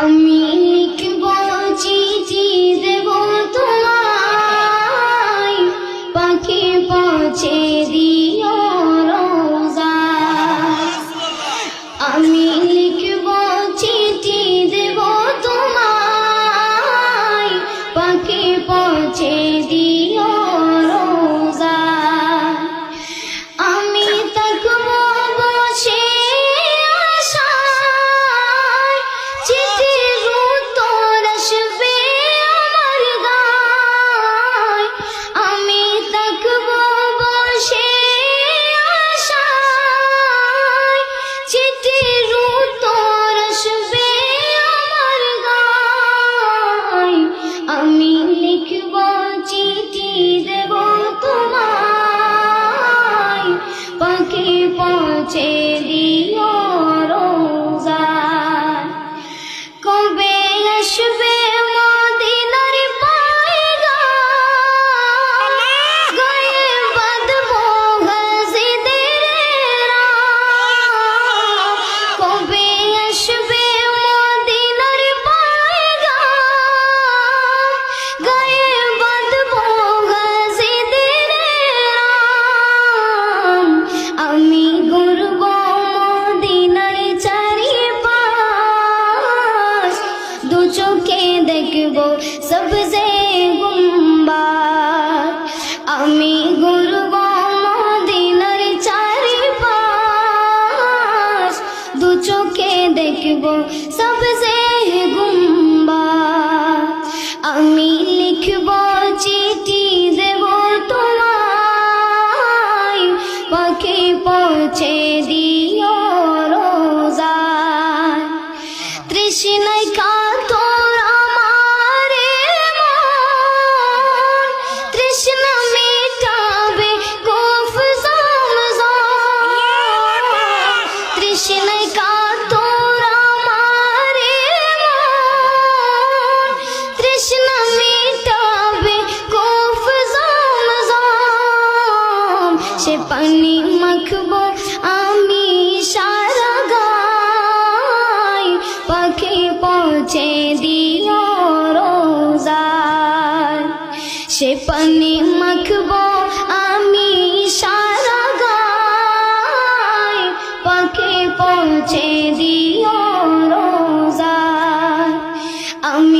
আমি লিখব চিঠি দেব তোমায়, পাখি পৌঁছে দিও রোজায়। আমি লিখব চিঠি দেব তোমায়, পাখি পৌঁছে দিও রোজায়। আমি থাকব বসে আশায়, চিঠির উত্তর আসবে আমার গায়। আমি থাকব বসে আশায়, চিঠির উত্তর আসবে আমার গায়। আমি লিখব চিঠি দেব তোমায়, পাখি পৌঁছে দিও রোজায়। কবে আসবে মদিনার পয়গাম, গায়ে বাঁধবো গাজীদের রাম। কবে আসবে মদিনার পয়গাম, গায়ে বাঁধবো গাজীদের রাম। আমি ঘুরব মদিনার চারিপাশ, দু চোখে দেখব সবজে গুম্বাদ। আমি ঘুরব মদিনার চারিপাশ, দু চোখে দেখব সবজে গুম্বাদ। আমি লিখব চিঠি দেব তোমায়, পাখি পৌঁছে দিও রোজায়। তৃষ্ণায় কাতর আমার মন, তৃষ্ণা মেটাবে কোফ জমজম। তৃষ্ণায় কাতর আমার মন, তৃষ্ণা মেটাবে কোফ জমজম। সে পানি মাখবো আমি সারা গায়, পাখি পৌঁছে দিও রোজায়। সে পানি মাখবো আমি সারা গায়, পাখি পৌঁছে দিও রোজায়। আমি